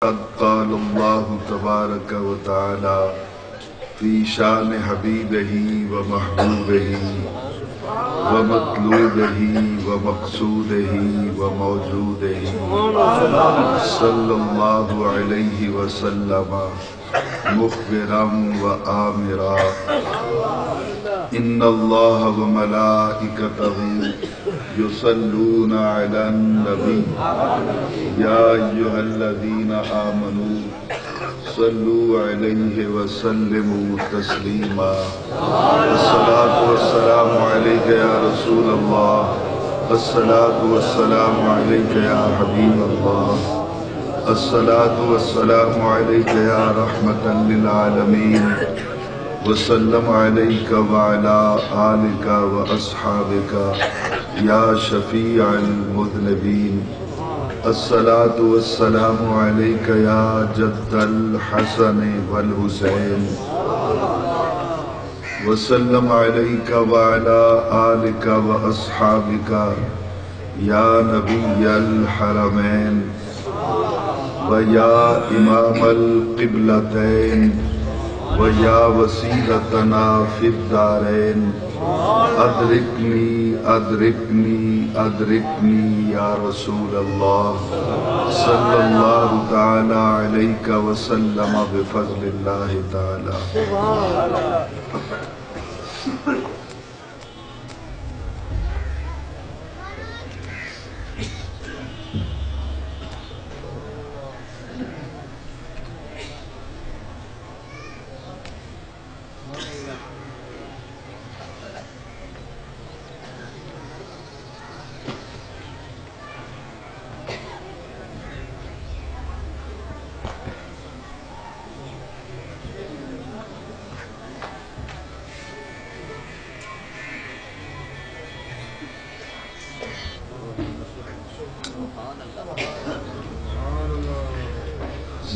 قد قال الله تبارك وتعالى في شان حبيبه ومحبوبه ومطلوبه ومقصوده وموجوده صلى الله عليه وسلم مخبرا وآمرا إن الله وملائكته يصلون على النبي يا أيها الذين آمنوا صلوا عليه وسلموا تسليما الصلاة والسلام عليك يا رسول الله الصلاة والسلام عليك يا حبيب الله الصلاة والسلام عليك يا رحمة للعالمين وسلم عليك وعلى آلك وأصحابك يا شفيع المذنبين الصلاة والسلام عليك يا جد الحسن والحسين وسلم عليك وعلى آلك وأصحابك يا نبي الحرمين ويا إمام القبلتين ويا وسيلتنا في الدارين أدركني أدركني أدركني يا رسول الله صلى الله تعالى عليك وسلم بفضل الله تعالى.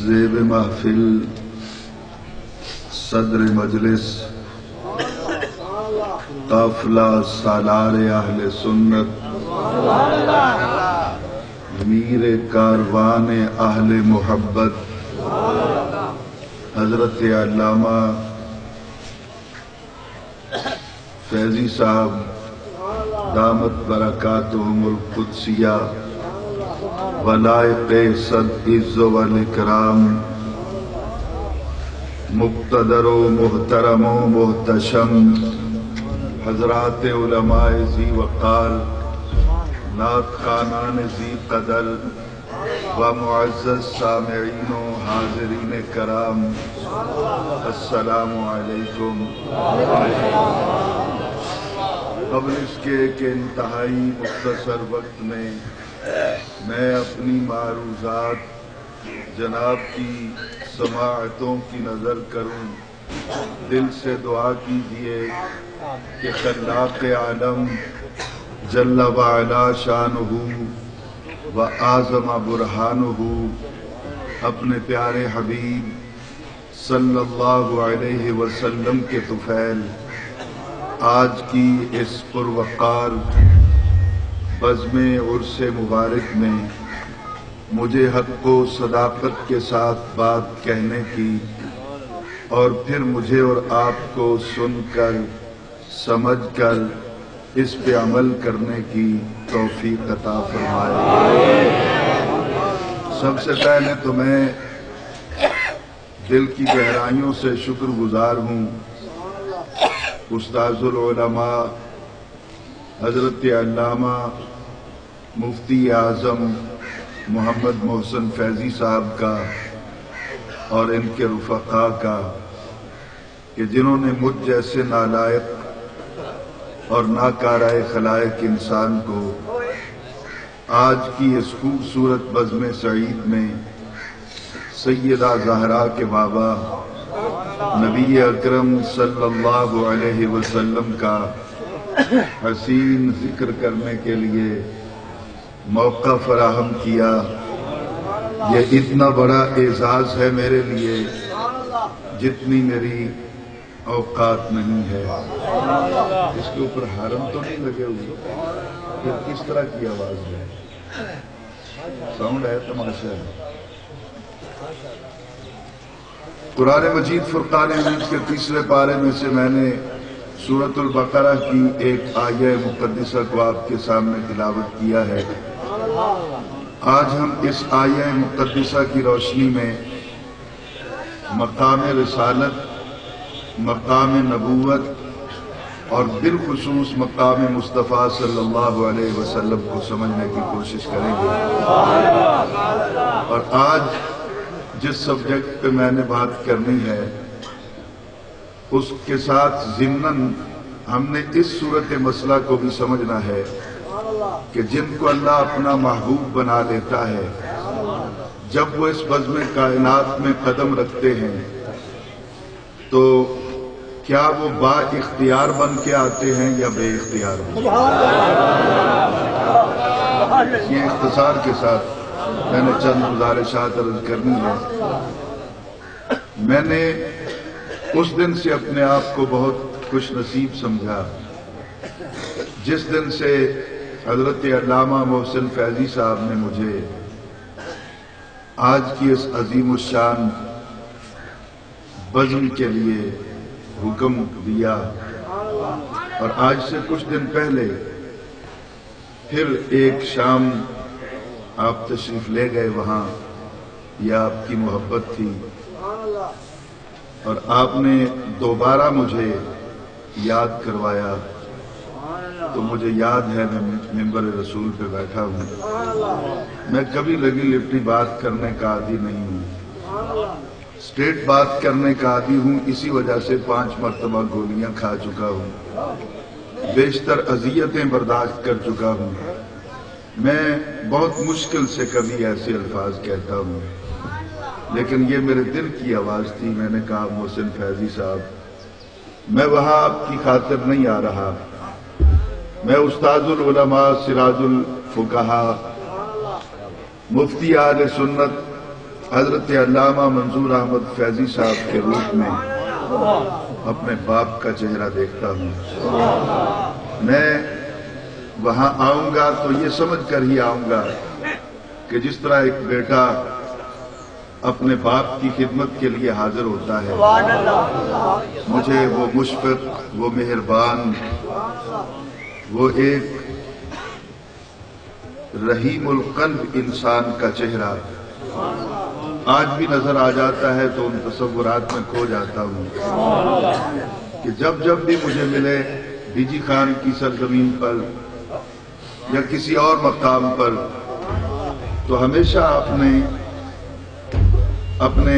زیب محفل صدر مجلس قافلہ سالار اہل سنت میر کاروان اہل محبت حضرت علامہ فیضی صاحب دامت برکاتہم القدسیہ ولائق صد عز و الاکرام مقتدر و محترم و محتشم حضرات علماء ذی وقار نعت خوانان ذی قدر و معزز سامعین و حاضرین کرام السلام علیکم. قبل اس کے کہ انتہائی مختصر وقت میں میں اپنی معروضات جناب کی سماعتوں کی نظر کروں، دل سے دعا کیجئے کہ خلاق عالم جل وعلا شانہ و اعظم برہانہ اپنے پیارے حبیب صلی اللہ علیہ وسلم کے طفیل آج کی اس پروقار بزم عرس مبارک میں مجھے حق و صداقت کے ساتھ بات کہنے کی اور پھر مجھے اور آپ کو سن کر سمجھ کر اس پہ عمل کرنے کی توفیق عطا فرمائے. سب سے پہلے تو میں دل کی گہرائیوں سے شکر گزار ہوں استاذ العلماء حضرت علامہ مفتی اعظم محمد محسن فیضی صاحب کا اور ان کے رفقاء کا کہ جنہوں نے مجھ جیسے نالائق اور ناکارہ خلائق انسان کو آج کی اس خوبصورت بزم سعید میں سیدہ زہرا کے بابا نبی اکرم صلی اللہ علیہ وسلم کا حسین ذکر کرنے کے لیے موقع فراہم کیا. یہ اتنا بڑا اعزاز ہے میرے لیے جتنی میری اوقات نہیں ہے. اس کے اوپر حرم تو نہیں لگے ہوئے، پھر کس طرح کی آواز ہے؟ ساؤنڈ ہے، تماشا ہے. قرآن مجید فرقان حمید کے تیسرے پارے میں سے میں نے سورۃ البقرہ کی ایک آیہ مقدسہ کو آپ کے سامنے تلاوت کیا ہے۔ آج ہم اس آیہ مقدسہ کی روشنی میں مقام رسالت، مقام نبوت اور بالخصوص مقام مصطفیٰ صلی اللہ علیہ وسلم کو سمجھنے کی کوشش کریں گے۔ اور آج جس سبجیکٹ پہ میں نے بات کرنی ہے اس کے ساتھ ضمناً ہم نے اس صورت مسئلہ کو بھی سمجھنا ہے کہ جن کو اللہ اپنا محبوب بنا لیتا ہے، جب وہ اس بزم کائنات میں قدم رکھتے ہیں تو کیا وہ با اختیار بن کے آتے ہیں یا بے اختیار بن کے؟ یہ اختصار کے ساتھ میں نے چند گزارشات عرض کرنی ہے۔ میں نے اس دن سے اپنے آپ کو بہت خوش نصیب سمجھا جس دن سے حضرت علامہ محسن فیضی صاحب نے مجھے آج کی اس عظیم الشان بزم کے لیے حکم دیا، اور آج سے کچھ دن پہلے پھر ایک شام آپ تشریف لے گئے وہاں، یہ آپ کی محبت تھی، اور آپ نے دوبارہ مجھے یاد کروایا تو مجھے یاد ہے میں ممبر رسول پہ بیٹھا ہوں۔ میں کبھی لگی لپٹی بات کرنے کا عادی نہیں ہوں، اسٹریٹ بات کرنے کا عادی ہوں، اسی وجہ سے 5 مرتبہ گولیاں کھا چکا ہوں، بیشتر اذیتیں برداشت کر چکا ہوں۔ میں بہت مشکل سے کبھی ایسے الفاظ کہتا ہوں، لیکن یہ میرے دل کی آواز تھی۔ میں نے کہا محسن فیضی صاحب، میں وہاں آپ کی خاطر نہیں آ رہا، میں استاد العلماء سراج الفقہاء مفتی اہل سنت حضرت علامہ منظور احمد فیضی صاحب کے روپ میں اپنے باپ کا چہرہ دیکھتا ہوں۔ میں وہاں آؤں گا تو یہ سمجھ کر ہی آؤں گا کہ جس طرح ایک بیٹا اپنے باپ کی خدمت کے لیے حاضر ہوتا ہے، مجھے وہ مشفق، وہ مہربان، وہ ایک رحیم القلب انسان کا چہرہ آج بھی نظر آ جاتا ہے تو ان تصورات میں کھو جاتا ہوں کہ جب جب بھی مجھے ملے بی جی خان کی سرزمین پر یا کسی اور مقام پر، تو ہمیشہ آپ نے اپنے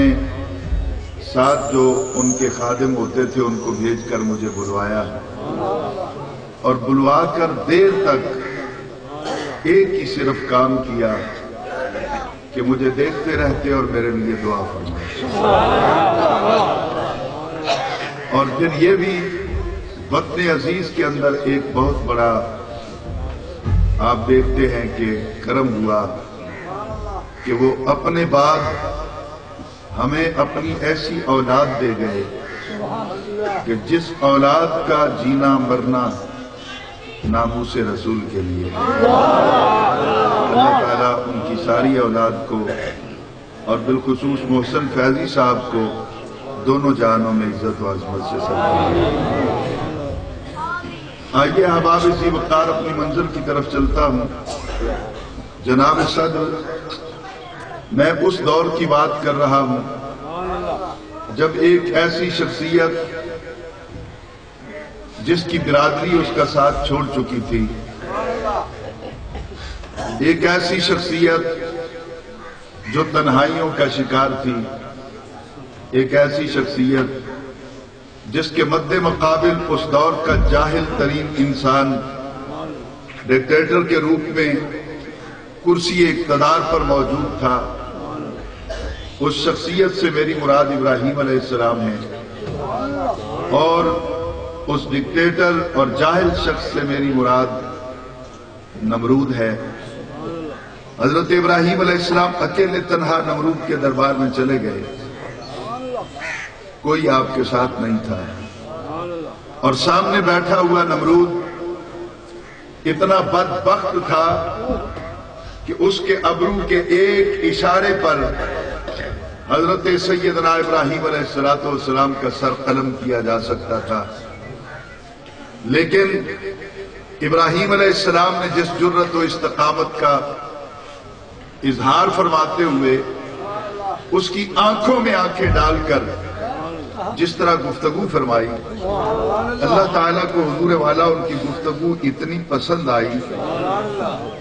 ساتھ جو ان کے خادم ہوتے تھے ان کو بھیج کر مجھے بلوایا، اور بلوا کر دیر تک ایک ہی صرف کام کیا کہ مجھے دیکھتے رہتے اور میرے لیے دعا فرمائے۔ اور پھر یہ بھی وطن عزیز کے اندر ایک بہت بڑا آپ دیکھتے ہیں کہ کرم ہوا کہ وہ اپنے بعد ہمیں اپنی ایسی اولاد دے گئے کہ جس اولاد کا جینا مرنا ناموس رسول کے لیے ہے۔ اللہ تعالیٰ ان کی ساری اولاد کو اور بالخصوص محسن فیضی صاحب کو دونوں جہانوں میں عزت و عظمت سے سلامت۔ آئیے احباب اسی وقار اپنی منزل کی طرف چلتا ہوں۔ جناب صدر، میں اس دور کی بات کر رہا ہوں جب ایک ایسی شخصیت جس کی برادری اس کا ساتھ چھوڑ چکی تھی، ایک ایسی شخصیت جو تنہائیوں کا شکار تھی، ایک ایسی شخصیت جس کے مد مقابل اس دور کا جاہل ترین انسان ڈکٹیٹر کے روپ میں کرسی اقتدار پر موجود تھا، اس شخصیت سے میری مراد ابراہیم علیہ السلام ہے، اور اس ڈکٹیٹر اور جاہل شخص سے میری مراد نمرود ہے۔ حضرت ابراہیم علیہ السلام اکیلے تنہا نمرود کے دربار میں چلے گئے، کوئی آپ کے ساتھ نہیں تھا، اور سامنے بیٹھا ہوا نمرود اتنا بدبخت تھا کہ اس کے ابرو کے ایک اشارے پر حضرت سیدنا ابراہیم علیہ السلام کا سر قلم کیا جا سکتا تھا، لیکن ابراہیم علیہ السلام نے جس جرت و استقامت کا اظہار فرماتے ہوئے اس کی آنکھوں میں آنکھیں ڈال کر جس طرح گفتگو فرمائی، اللہ تعالیٰ کو حضور والا ان کی گفتگو اتنی پسند آئی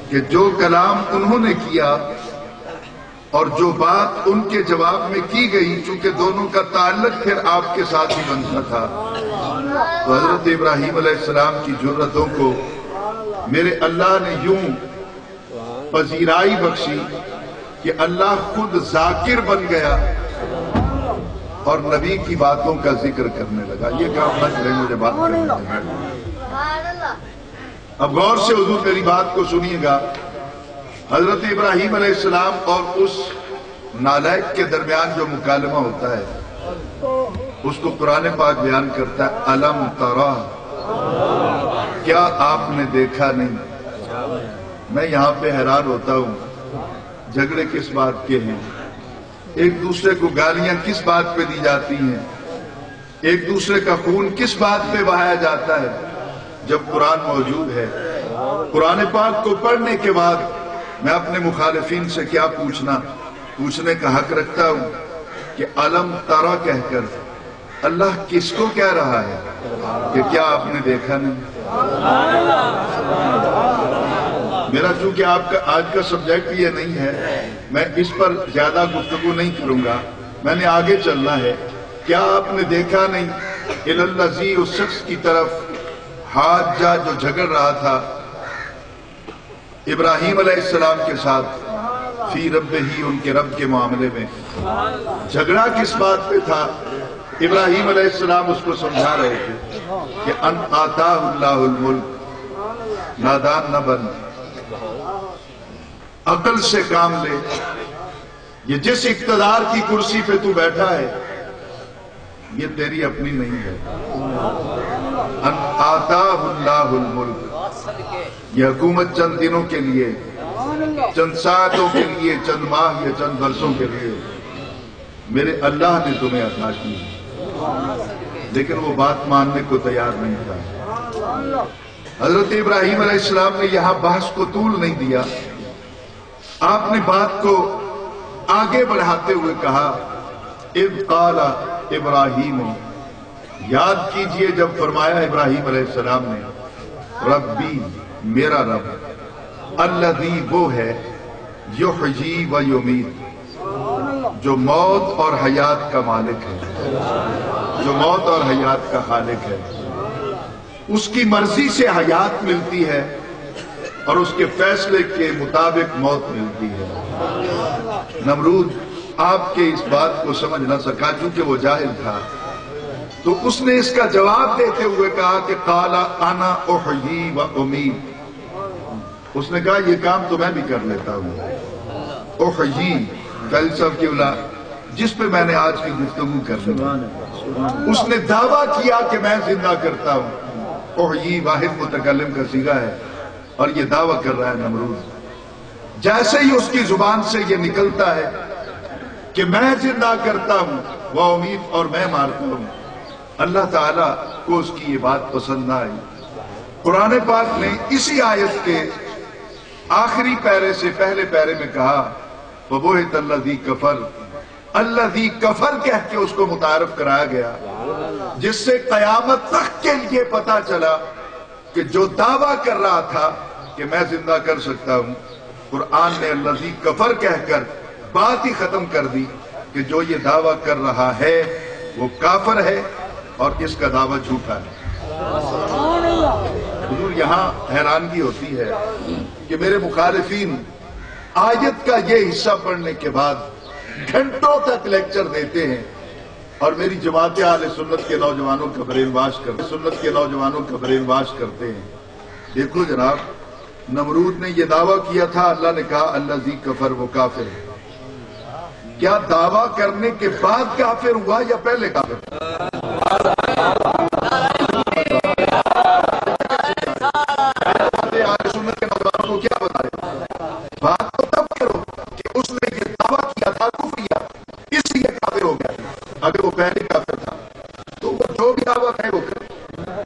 کہ جو کلام انہوں نے کیا اور جو بات ان کے جواب میں کی گئی، چونکہ دونوں کا تعلق پھر آپ کے ساتھ ہی بنتا تھا، تو حضرت ابراہیم علیہ السلام کی جرتوں کو میرے اللہ نے یوں پذیرائی بخشی کہ اللہ خود ذاکر بن گیا اور نبی کی باتوں کا ذکر کرنے لگا۔ یہ کام نہ کریں، مجھے بات کرنے لگا۔ اب غور سے حضور میری بات کو سنیے گا۔ حضرت ابراہیم علیہ السلام اور اس نالائق کے درمیان جو مکالمہ ہوتا ہے اس کو قرآن پاک بیان کرتا ہے، الم ترا، کیا آپ نے دیکھا نہیں؟ میں یہاں پہ حیران ہوتا ہوں، جھگڑے کس بات کے ہیں، ایک دوسرے کو گالیاں کس بات پہ دی جاتی ہیں، ایک دوسرے کا خون کس بات پہ بہایا جاتا ہے، جب قرآن موجود ہے۔ قرآن پاک کو پڑھنے کے بعد میں اپنے مخالفین سے کیا پوچھنے کا حق رکھتا ہوں کہ الم ترا کہہ کر اللہ کس کو کہہ رہا ہے کہ کیا آپ نے دیکھا نہیں؟ میرا چونکہ آپ کا آج کا سبجیکٹ یہ نہیں ہے، میں اس پر زیادہ گفتگو نہیں کروں گا، میں نے آگے چلنا ہے۔ کیا آپ نے دیکھا نہیں الذی، اس شخص کی طرف حاجہ جو جھگڑ رہا تھا ابراہیم علیہ السلام کے ساتھ، فی ربہ، ان کے رب کے معاملے میں۔ جھگڑا کس بات پہ تھا؟ ابراہیم علیہ السلام اس کو سمجھا رہے تھے کہ ان آتاہ اللہ الملک، نادان نہ بن، عقل سے کام لے، یہ جس اقتدار کی کرسی پہ تو بیٹھا ہے یہ تیری اپنی نہیں ہے۔ ان آتاہ اللہ الملک، یہ حکومت چند دنوں کے لیے، چند ساعتوں کے لیے، چند ماہ یا چند برسوں کے لیے میرے اللہ نے تمہیں عطا کی، لیکن وہ بات ماننے کو تیار نہیں تھا۔ حضرت ابراہیم علیہ السلام نے یہاں بحث کو طول نہیں دیا، آپ نے بات کو آگے بڑھاتے ہوئے کہا، اذ قال ابراہیم، یاد کیجئے جب فرمایا ابراہیم علیہ السلام نے، ربی، میرا رب، الذی، وہ ہے، یحیی و یمیت، جو موت اور حیات کا مالک ہے، جو موت اور حیات کا خالق ہے۔ اس کی مرضی سے حیات ملتی ہے اور اس کے فیصلے کے مطابق موت ملتی ہے۔ نمرود آپ کے اس بات کو سمجھ نہ سکا، چونکہ وہ جاہل تھا، تو اس نے اس کا جواب دیتے ہوئے کہا کہ قال انا احیی و امیت، اس نے کہا یہ کام تو میں بھی کر لیتا ہوں۔ احیی فلسفہ کی اولاد جس پہ میں نے آج کی گفتگو کرنی، اس نے دعویٰ کیا کہ میں زندہ کرتا ہوں۔ احیی واحد متکلم کا صیغہ ہے اور یہ دعویٰ کر رہا ہے نمرود۔ جیسے ہی اس کی زبان سے یہ نکلتا ہے کہ میں زندہ کرتا ہوں، وہ امید، اور میں مارتا ہوں، اللہ تعالیٰ کو اس کی یہ بات پسند نہ آئی۔ قرآن پاک نے اسی آیت کے آخری پیرے سے پہلے پیرے میں کہا، وَبُہِتَ الَّذِي كَفَرَ، الَّذِي كَفَرَ کہہ کے اس کو متعارف کرایا گیا، جس سے قیامت تک کے لیے پتا چلا کہ جو دعویٰ کر رہا تھا کہ میں زندہ کر سکتا ہوں، قرآن نے الَّذِي كَفَرَ کہہ کر بات ہی ختم کر دی کہ جو یہ دعویٰ کر رہا ہے وہ کافر ہے اور اس کا دعویٰ جھوٹا ہے۔ حضور یہاں حیرانگی ہوتی ہے کہ میرے مخالفین آیت کا یہ حصہ پڑھنے کے بعد گھنٹوں تک لیکچر دیتے ہیں اور میری جماعت اہل سنت کے نوجوانوں کا برین واش کرتے ہیں۔ دیکھو جناب، نمرود نے یہ دعویٰ کیا تھا، اللہ نے کہا الذی کفر، وہ کافر ہے۔ کیا دعویٰ کرنے کے بعد کافر ہوا یا پہلے کافر؟ اہل سنت کے نوجوانوں کو کیا بتائے؟ بات تو تب کرو کہ اس نے یہ دعویٰ کیا تھا کفریہ، اس اگر وہ پہلے کافر تھا تو وہ جو بھی دعویٰ ہے وہ کرے،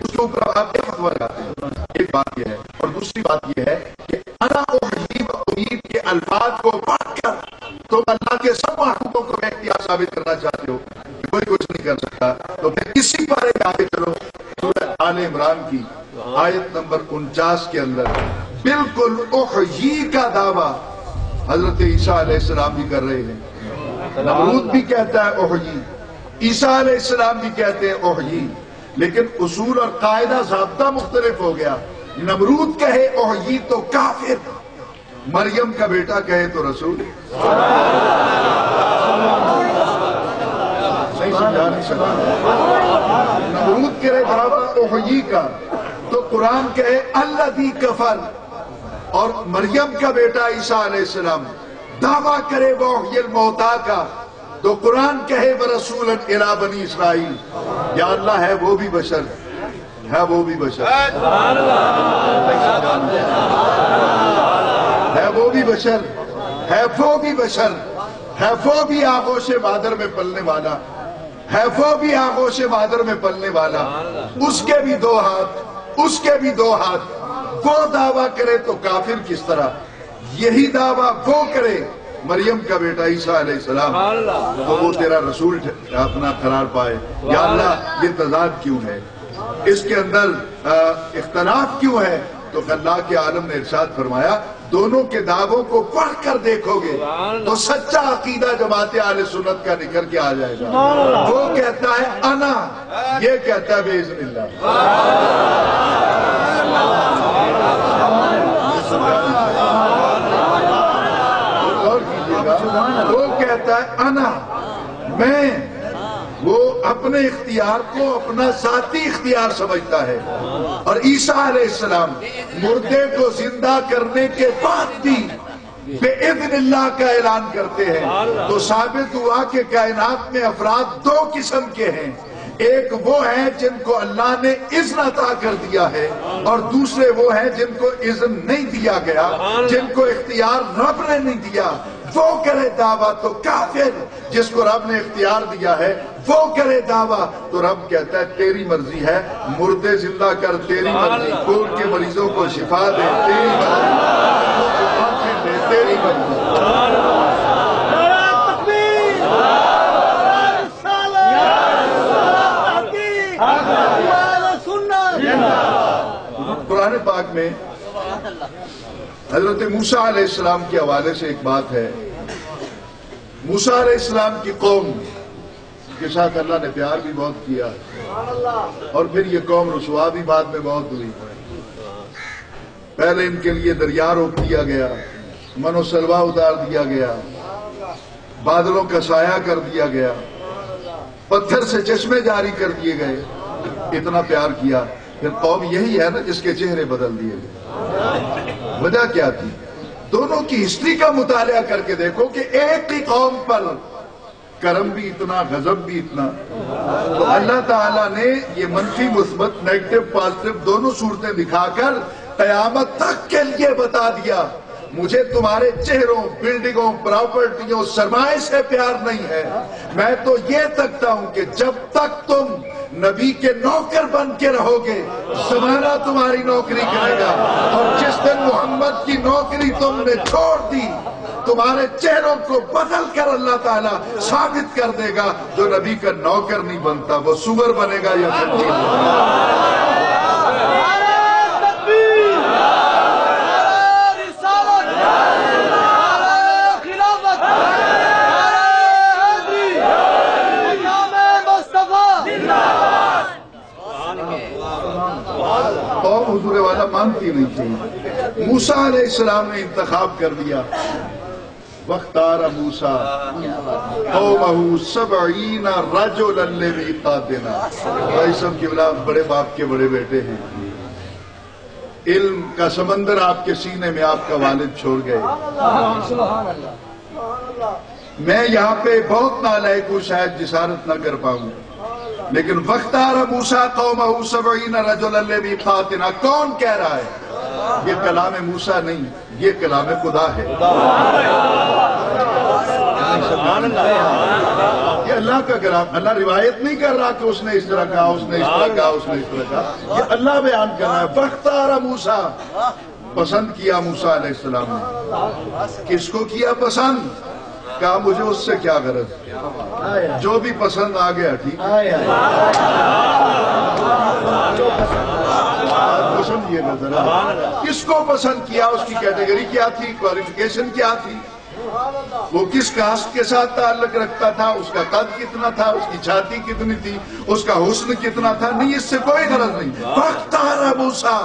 اس کے اوپر آپ کیا فتویٰ لگاتے ہیں؟ ایک بات یہ ہے، اور دوسری بات یہ ہے کہ انا احیی و امید کے الفاظ کو پڑھ کر تم اللہ کے سب محبوبوں کو اختیار ثابت کرنا چاہتے ہو کہ کوئی کچھ نہیں کر سکتا، تو پھر اسی بارے میں آگے چلو۔ سورہ آل عمران کی آیت نمبر 49 کے اندر بالکل احیی کا دعویٰ حضرت عیسیٰ علیہ السلام بھی کر رہے ہیں۔ نمرود بھی کہتا ہے احیی، عیسیٰ علیہ السلام بھی کہتے ہیں احیی، لیکن اصول اور قاعدہ ضابطہ مختلف ہو گیا۔ نمرود کہے احیی تو کافر، مریم کا بیٹا کہے تو رسول۔ نہیں سمجھا نہیں سکا۔ نمرود کرے دعویٰ احیی کا تو قرآن کہے الذی کفر، اور مریم کا بیٹا عیسیٰ علیہ السلام دعویٰ کرے وہ احیی الموتیٰ کا تو قرآن کہے ورسولا الی بنی اسرائیل۔ یا اللہ ہے وہ بھی بشر، ہے وہ بھی بشر، ہے وہ بھی بشر، ہے وہ بھی بشر، ہے وہ بھی آغوش مادر میں پلنے والا، ہے وہ بھی آغوش مادر میں پلنے والا، اس کے بھی دو ہاتھ، اس کے بھی دو ہاتھ۔ وہ دعویٰ کرے تو کافر کس طرح، یہی دعویٰ وہ کرے مریم کا بیٹا عیسیٰ علیہ السلام تو وہ تیرا رسول اپنا قرار پائے۔ یا اللہ یہ تضاد کیوں ہے، اس کے اندر اختلاف کیوں ہے؟ تو اللہ کے عالم نے ارشاد فرمایا دونوں کے دعووں کو پڑھ کر دیکھو گے تو سچا عقیدہ جماعت اہل سنت کا نکل کے آ جائے گا۔ وہ کہتا ہے انا، یہ کہتا ہے باذن اللہ۔ وہ کہتا ہے انا، میں، وہ اپنے اختیار کو اپنا ذاتی اختیار سمجھتا ہے۔ اور عیسیٰ علیہ السلام مردے کو زندہ کرنے کے بعد بھی بِإِذْنِ اللہ کا اعلان کرتے ہیں، تو ثابت ہوا کہ کائنات میں افراد دو قسم کے ہیں، ایک وہ ہیں جن کو اللہ نے اذن عطا کر دیا ہے، اور دوسرے وہ ہیں جن کو اذن نہیں دیا گیا، جن کو اختیار رب نے نہیں دیا۔ وہ کرے دعویٰ تو کافر، جس کو رب نے اختیار دیا ہے وہ کرے دعویٰ تو رب کہتا ہے تیری مرضی ہے، مردے زندہ کر تیری مرضی، کول کے مریضوں کو شفا دے تیری مرضی، آنکھیں دے تیری مرضی۔ قرآن پاک میں حضرت موسیٰ علیہ السلام کے حوالے سے ایک بات ہے۔ موسیٰ علیہ السلام کی قوم کے ساتھ اللہ نے پیار بھی بہت کیا، اور پھر یہ قوم رسوا بھی بعد میں بہت ہوئی۔ پہلے ان کے لیے دریا روک دیا گیا، من و سلوا اتار دیا گیا، بادلوں کا سایہ کر دیا گیا، پتھر سے چشمے جاری کر دیے گئے، اتنا پیار کیا۔ پھر قوم یہی ہے نا جس کے چہرے بدل دیے گئے۔ وجہ کیا تھی؟ دونوں کی ہسٹری کا مطالعہ کر کے دیکھو کہ ایک ہی قوم پر کرم بھی اتنا، غضب بھی اتنا۔ تو اللہ تعالیٰ نے یہ منفی مثبت نیگیٹو پازیٹو دونوں صورتیں دکھا کر قیامت تک کے لیے بتا دیا مجھے تمہارے چہروں، بلڈنگوں، پراپرٹیوں، سرمائے سے پیار نہیں ہے، میں تو یہ تکتا ہوں کہ جب تک تم نبی کے نوکر بن کے رہو گے زمانہ تمہاری نوکری کرے گا، اور جس دن محمد کی نوکری تم نے چھوڑ دی تمہارے چہروں کو بدل کر اللہ تعالیٰ ثابت کر دے گا جو نبی کا نوکر نہیں بنتا وہ سور بنے گا یا خنزیر بنے گا۔ قوم حضور والا مانتی نہیں تھی۔ موسیٰ علیہ السلام نے انتخاب کر دیا، وَاخْتَارَ مُوسَىٰ قَوْمَهُ 70 رَجُلًا لِمِيقَاتِنَا۔ بھائی صاحب کی اولاد بڑے باپ کے بڑے بیٹے ہیں، علم کا سمندر آپ کے سینے میں آپ کا والد چھوڑ گئے۔ میں یہاں پہ بہت نالائق ہوں، شاید جسارت نہ کر پاؤں، لیکن وَاخْتَارَ مُوسَىٰ قَوْمَهُ 70 رَجُلًا لِمِيقَاتِنَا کون کہہ رہا ہے؟ یہ کلام موسیٰ نہیں، یہ کلام خدا ہے۔ یہ اللہ کا کلام، اللہ روایت نہیں کر رہا کہ اس نے اس طرح کہا، اس نے اس طرح کہا، اس نے اس طرح کہا، یہ اللہ بیان کر رہا ہے۔ فاختار موسیٰ، پسند کیا موسیٰ علیہ السلام نے۔ کس کو کیا پسند؟ کہا مجھے اس سے کیا غرض، جو بھی پسند آ گیا ٹھیک پسند یہ نظر ہے۔ کس کو پسند کیا، اس کی کیٹیگری کیا تھی، کوالیفیکیشن کیا تھی، وہ کس کاسٹ کے ساتھ تعلق رکھتا تھا، اس کا قد کتنا تھا، اس کی چھاتی کتنی تھی، اس کا حسن کتنا تھا، نہیں، اس سے کوئی غرض نہیں۔ فاختار موسیٰ،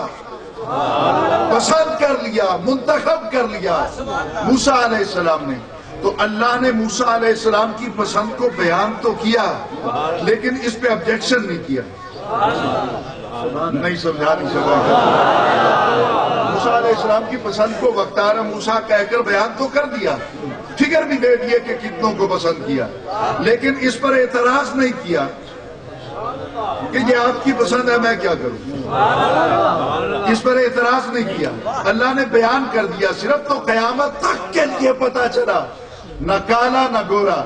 پسند کر لیا، منتخب کر لیا موسیٰ علیہ السلام نے۔ تو اللہ نے موسیٰ علیہ السلام کی پسند کو بیان تو کیا لیکن اس پہ آبجیکشن نہیں کیا، نہیں سمجھا نہیں سکا۔ موسیٰ علیہ السلام کی پسند کو وختار موسیٰ کہہ کر بیان تو کر دیا، فگر بھی دے دیے کہ کتنوں کو پسند کیا، لیکن اس پر اعتراض نہیں کیا کہ یہ آپ کی پسند ہے میں کیا کروں، اس پر اعتراض نہیں کیا۔ اللہ نے بیان کر دیا، صرف تو قیامت تک کے لیے پتا چلا، نہ کالا نہ گورا،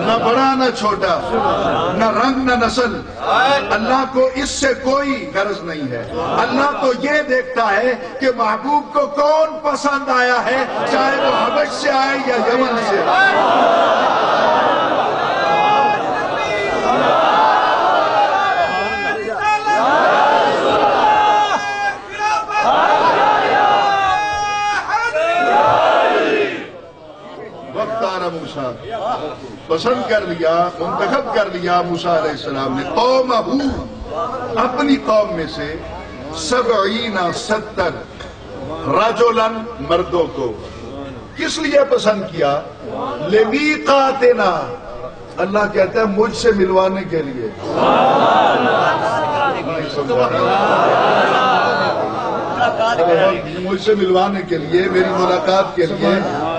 نہ بڑا نہ چھوٹا، نہ رنگ نہ نسل، اللہ کو اس سے کوئی غرض نہیں ہے۔ اللہ تو یہ دیکھتا ہے کہ محبوب کو کون پسند آیا ہے، چاہے وہ حبش سے آئے یا یمن سے۔ موسیٰ پسند کر لیا، منتخب کر لیا موسیٰ علیہ السلام نے قومہ، اپنی قوم میں سے 70 رجلاً، مردوں کو۔ کس لیے پسند کیا؟ لمیقاتنا، اللہ کہتا ہے مجھ سے ملوانے کے لیے۔ مجھ سے ملوانے کے لیے، میری ملاقات کے لیے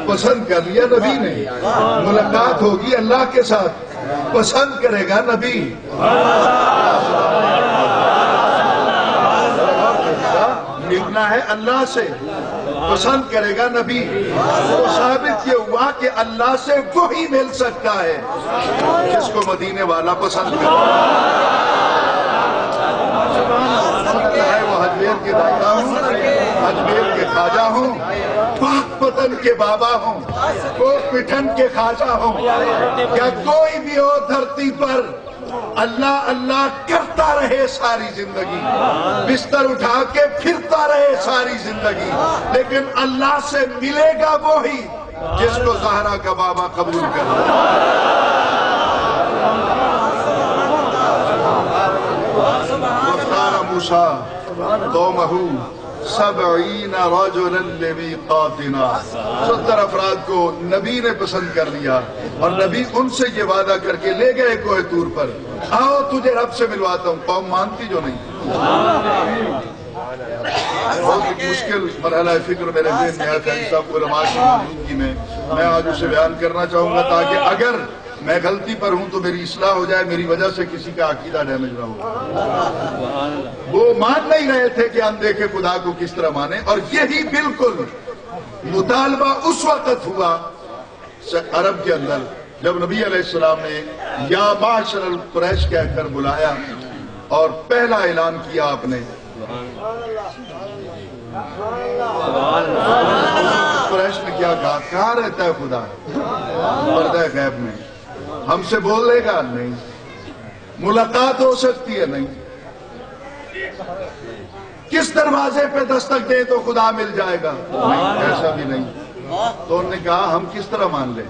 پسند کر لیا نبی نے۔ ملاقات ہوگی اللہ کے ساتھ، پسند کرے گا نبی، ملنا ہے اللہ سے، پسند کرے گا نبی۔ تو ثابت یہ ہوا کہ اللہ سے وہی مل سکتا ہے جس کو مدینے والا پسند کرے۔ وہ اجمیر کے داتا ہوں، اجمیر کے خواجہ ہوں، پاک پتن کے بابا ہوں، کوٹ پٹھن کے خواجہ ہوں، کیا کوئی بھی ہو دھرتی پر اللہ اللہ کرتا رہے ساری زندگی، بستر اٹھا کے پھرتا رہے ساری زندگی، لیکن اللہ سے ملے گا وہی جس کو زہرا کا بابا قبول کرتا ہے۔ موسیٰ قومہ 70 رجلا لمیقاتنا، 70 افراد کو نبی نے پسند کر لیا، اور نبی ان سے یہ وعدہ کر کے لے گئے کوہ طور پر، آؤ تجھے رب سے ملواتا ہوں۔ قوم مانتی جو نہیں۔ بہت مشکل مرحلہ فکر میرے ذہن میں ہے، قاری صاحب علماء کی موجودگی میں میں آج اسے بیان کرنا چاہوں گا تاکہ اگر میں غلطی پر ہوں تو میری اصلاح ہو جائے، میری وجہ سے کسی کا عقیدہ ڈیمیج نہ ہو۔ وہ مان نہیں رہے تھے کہ اندیکھے خدا کو کس طرح مانے، اور یہی بالکل مطالبہ اس وقت ہوا عرب کے اندر جب نبی علیہ السلام نے یا معاشر القریش کہہ کر بلایا اور پہلا اعلان کیا آپ نے، قریش نے کیا کہا؟ کہاں رہتا ہے خدا؟ پردہ غیب میں، ہم سے بول لے گا نہیں، ملاقات ہو سکتی ہے نہیں، کس دروازے پہ دستک دے تو خدا مل جائے گا نہیں، ایسا بھی نہیں۔ تو انہوں نے کہا ہم کس طرح مان لیں؟